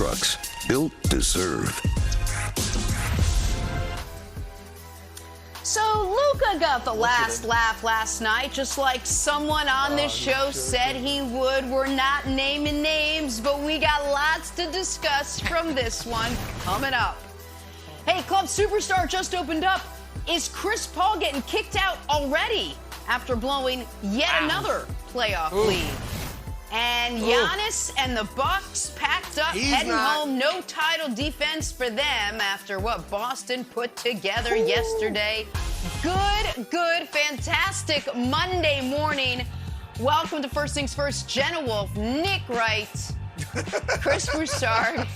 trucks, built to serve. So Luka got the last laugh last night, just like someone on this show said he would. We're not naming names, but we got lots to discuss from this one coming up. Hey, Club Superstar just opened up. Is Chris Paul getting kicked out already after blowing yet another playoff lead? And Giannis and the Bucks packed up, heading home. No title defense for them after what Boston put together yesterday. Good, fantastic Monday morning. Welcome to First Things First. Jenna Wolf, Nick Wright, Chris Broussard,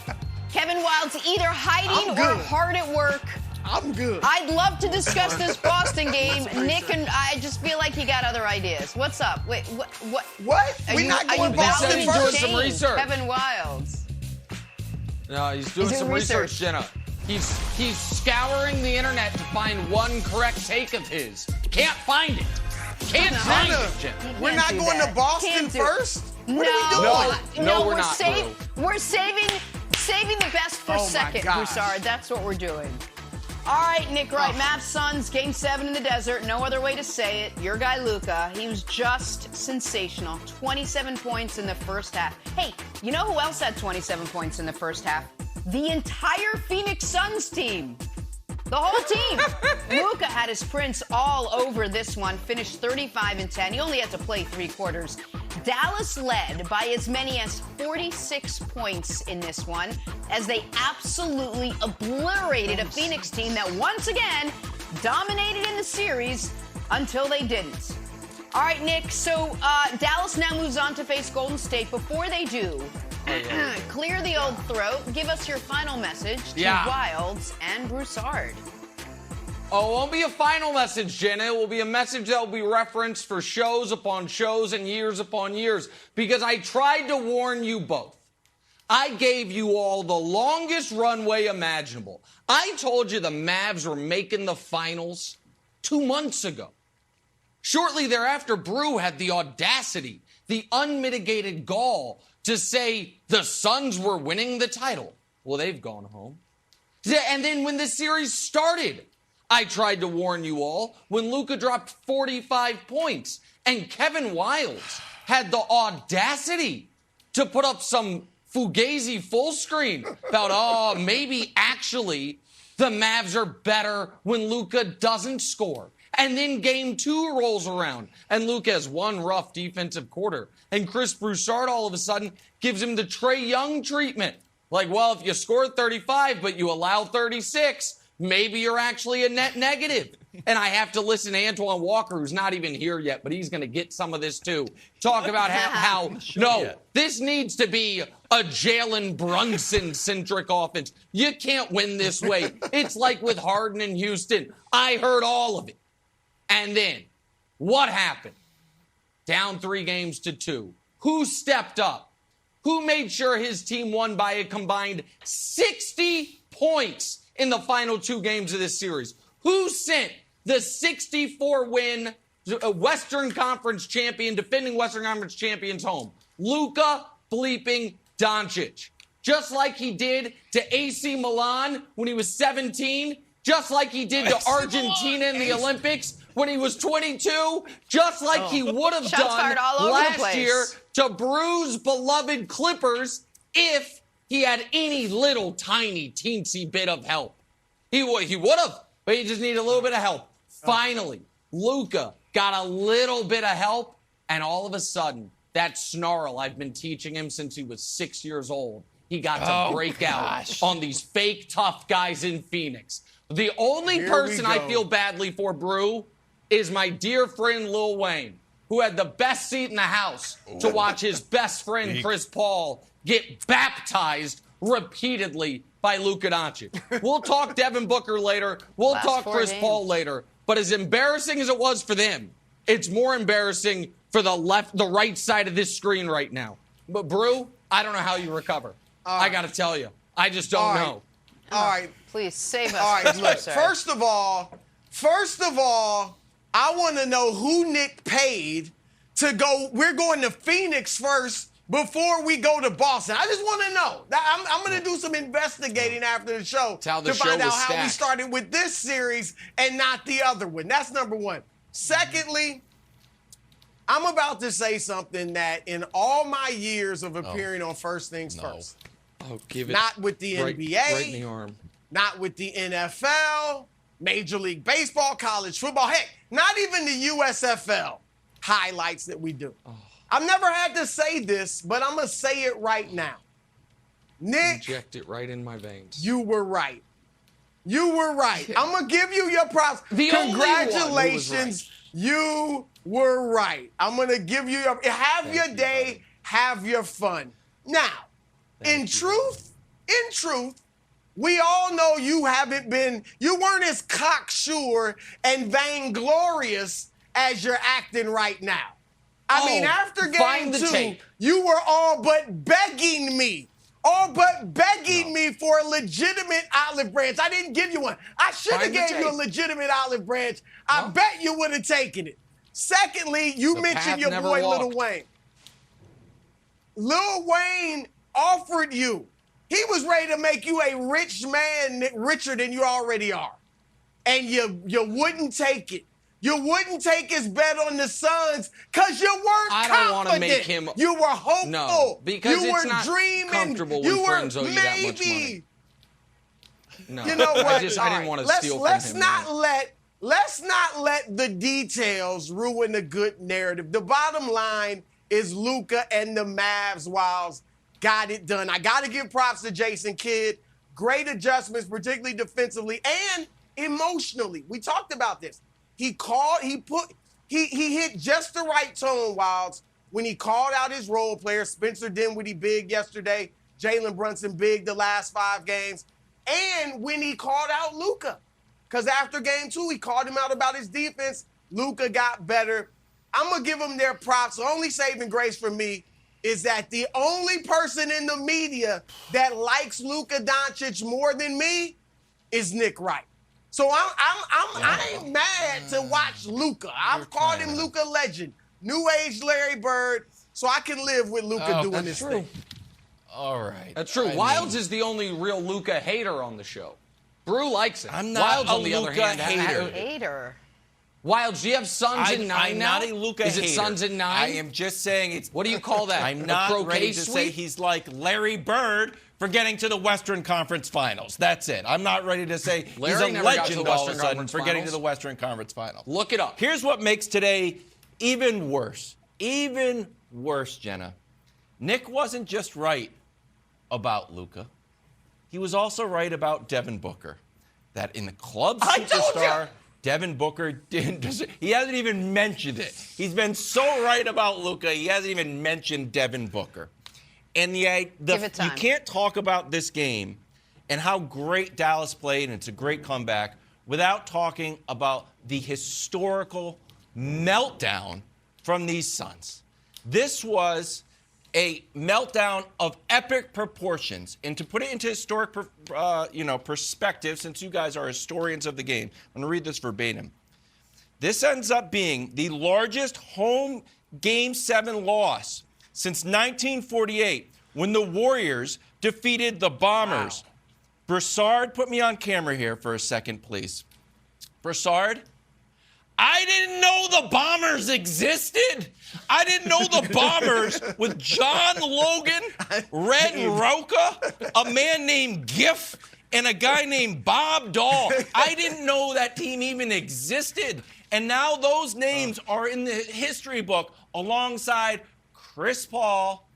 Kevin Wilde's either hiding or hard at work. I'm good. I'd love to discuss this Boston game. Nick and I just feel like you got other ideas. What's up? Wait, what? We're not going Boston first. Some research. Kevin Wilds. No, he's doing some research, Jenna. He's scouring the internet to find one correct take of his. Can't find it. Can't find it, Jenna. We're not going to Boston first? What are we doing? No, we're not. We're saving the best for second, Broussard. That's what we're doing. All right, Nick Wright, Mavs Suns, Game 7 in the desert. No other way to say it. Your guy, Luka, he was just sensational. 27 points in the first half. Hey, you know who else had 27 points in the first half? The entire Phoenix Suns team. The whole team. Luka had his prints all over this one, finished 35-10. He only had to play 3 quarters. Dallas led by as many as 46 points in this one, as they absolutely obliterated a Phoenix team that once again dominated in the series until they didn't. All right, Nick, so Dallas now moves on to face Golden State. Before they do, clear the old throat. Give us your final message to Wilds and Broussard. Oh, it won't be a final message, Jenna. It will be a message that will be referenced for shows upon shows and years upon years, because I tried to warn you both. I gave you all the longest runway imaginable. I told you the Mavs were making the finals 2 months ago. Shortly thereafter, Brew had the audacity, the unmitigated gall to say the Suns were winning the title. Well, they've gone home. And then when the series started, I tried to warn you all when Luka dropped 45 points and Kevin Wildes had the audacity to put up some fugazi full screen about, maybe actually the Mavs are better when Luka doesn't score. And then game 2 rolls around and Luka has one rough defensive quarter. And Chris Broussard all of a sudden gives him the Trae Young treatment. Like, well, if you scored 35 but you allow 36, maybe you're actually a net negative. And I have to listen to Antoine Walker, who's not even here yet, but he's going to get some of this too. Talk about how this needs to be a Jalen Brunson-centric offense. You can't win this way. It's like with Harden in Houston. I heard all of it. And then, what happened? Down 3-2. Who stepped up? Who made sure his team won by a combined 60 points in the final 2 games of this series? Who sent the 64-win Western Conference champion, defending Western Conference champions home? Luka bleeping Doncic. Just like he did to AC Milan when he was 17, just like he did to Argentina in the Olympics when he was 22, just like he would have done last year to Brew's beloved Clippers if he had any little tiny teensy bit of help. He would have, but he just needed a little bit of help. Finally, Luka got a little bit of help, and all of a sudden, that snarl I've been teaching him since he was 6 years old, he got to break out on these fake tough guys in Phoenix. The only person I feel badly for, Brew, is my dear friend Lil Wayne, who had the best seat in the house to watch his best friend Chris Paul get baptized repeatedly by Luka Doncic. We'll talk Devin Booker later. We'll talk Chris Paul later. But as embarrassing as it was for them, it's more embarrassing for the right side of this screen right now. But Brew, I don't know how you recover. I got to tell you, I just don't know. All right. Please save us. All right, look, first of all, I want to know who Nick paid to go. We're going to Phoenix first before we go to Boston? I just want to know. I'm going to do some investigating after the show to find out how we started with this series and not the other one. That's number one. Secondly, I'm about to say something that in all my years of appearing on First Things First, not with the NBA, right in the arm. Not with the NFL, Major League Baseball, college football, heck, not even the USFL highlights that we do. I've never had to say this, but I'm going to say it right now. Nick. Inject it right in my veins. You were right. You were right. I'm going to give you your props. Congratulations. You were right. I'm going to give you your, have your day, have your fun. Now, in truth, we all know you weren't as cocksure and vainglorious as you're acting right now. I mean, after game 2, you were all but begging me for a legitimate olive branch. I didn't give you one. I should have gave you a legitimate olive branch. I bet you would have taken it. Secondly, you mentioned your boy Lil Wayne. Lil Wayne offered you. He was ready to make you a rich man, richer than you already are. And you wouldn't take it. You wouldn't take his bet on the Suns because you weren't confident. I don't want to make him. You were hopeful. No, because you it's were not dreaming. Comfortable when friends owe you that much money. No, you know what? I didn't want to steal from him. Let's not let the details ruin the good narrative. The bottom line is Luka and the Mavs Wilds got it done. I got to give props to Jason Kidd. Great adjustments, particularly defensively and emotionally. We talked about this. He hit just the right tone, Wilds, when he called out his role players. Spencer Dinwiddie big yesterday, Jalen Brunson big the last 5 games, and when he called out Luka. Because after game 2, he called him out about his defense. Luka got better. I'm going to give him their props. The only saving grace for me is that the only person in the media that likes Luka Doncic more than me is Nick Wright. So I ain't mad to watch Luka. I've called him Luka Legend, New Age Larry Bird, so I can live with Luka doing this thing. All right. That's true. Wilds is the only real Luka hater on the show. Brew likes it. I'm not Wilds, a on the other hand, hater. Wilds, do you have Suns in 9 I'm now? not a Luka hater. Is it Suns in 9? I am just saying it's... What do you call that? I'm not ready to say he's like Larry Bird for getting to the Western Conference Finals. That's it. I'm not ready to say he's a legend all of a sudden for getting to the Western Conference Finals. Look it up. Here's what makes today even worse. Even worse, Jenna. Nick wasn't just right about Luka. He was also right about Devin Booker. That in the club superstar, Devin Booker he hasn't even mentioned it. He's been so right about Luka, he hasn't even mentioned Devin Booker. And you can't talk about this game and how great Dallas played, and it's a great comeback, without talking about the historical meltdown from these Suns. This was a meltdown of epic proportions. And to put it into historic perspective, since you guys are historians of the game, I'm going to read this verbatim. This ends up being the largest home Game 7 loss since 1948, when the Warriors defeated the Bombers. Wow. Broussard, put me on camera here for a second, please. Broussard, I didn't know the Bombers existed. I didn't know the Bombers with John Logan, Red Roca, a man named Giff, and a guy named Bob Dahl. I didn't know that team even existed. And now those names are in the history book alongside Chris Paul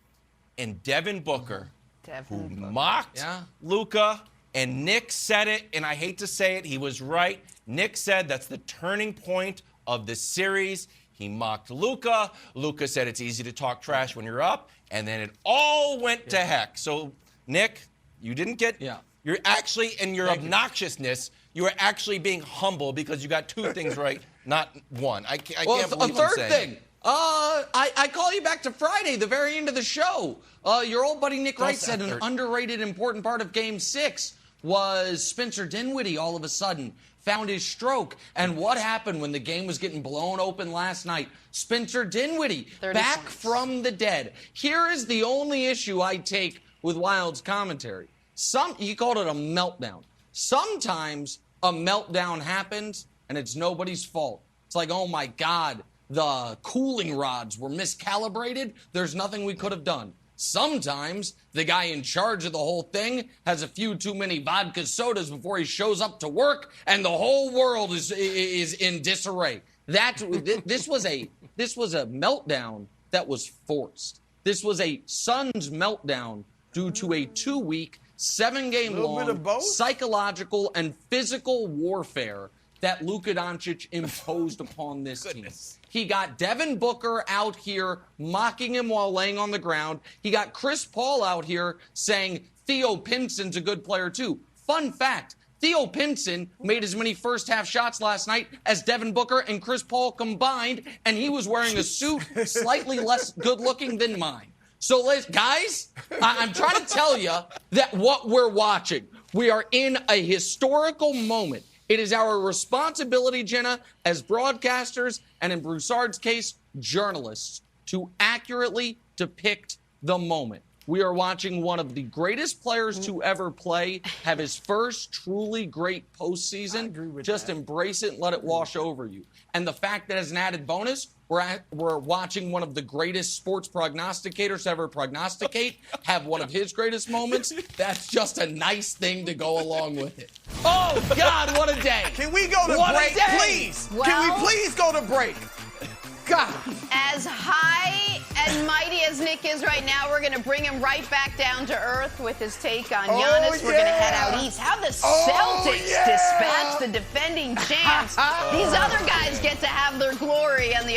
and Devin Booker, who mocked Luka. And Nick said it, and I hate to say it, he was right. Nick said that's the turning point of the series. He mocked Luka. Luka said it's easy to talk trash when you're up, and then it all went to heck. So, Nick, you didn't get... You're actually, in your obnoxiousness, you are actually being humble because you got 2 things right, not 1. I can't believe I'm saying. A third thing. I call you back to Friday, the very end of the show. Your old buddy Nick Wright said an underrated important part of Game 6 was Spencer Dinwiddie all of a sudden found his stroke. And what happened when the game was getting blown open last night? Spencer Dinwiddie back from the dead. Here is the only issue I take with Wild's commentary. He called it a meltdown. Sometimes a meltdown happens and it's nobody's fault. It's like, oh my God, the cooling rods were miscalibrated. There's nothing we could have done. Sometimes the guy in charge of the whole thing has a few too many vodka sodas before he shows up to work, and the whole world is in disarray. This was a meltdown that was forced. This was a Suns meltdown due to a 2-week, 7-game-long psychological and physical warfare that Luka Doncic imposed upon this team. He got Devin Booker out here mocking him while laying on the ground. He got Chris Paul out here saying Theo Pinson's a good player too. Fun fact, Theo Pinson made as many first-half shots last night as Devin Booker and Chris Paul combined, and he was wearing a suit slightly less good-looking than mine. So, guys, I'm trying to tell you that what we're watching, we are in a historical moment. It is our responsibility, Jenna, as broadcasters, and in Broussard's case, journalists, to accurately depict the moment. We are watching one of the greatest players to ever play have his first truly great postseason. Just embrace it and let it wash over you. And the fact that as an added bonus, we're watching one of the greatest sports prognosticators to ever prognosticate have one of his greatest moments. That's just a nice thing to go along with it. Oh, God, what a day. Can we go to break, please? Well, can we please go to break? God. As high and mighty as Nick is right now, we're going to bring him right back down to earth with his take on Giannis. We're going to head out east. How the Celtics dispatch the defending champs. These other guys get to have their glory on the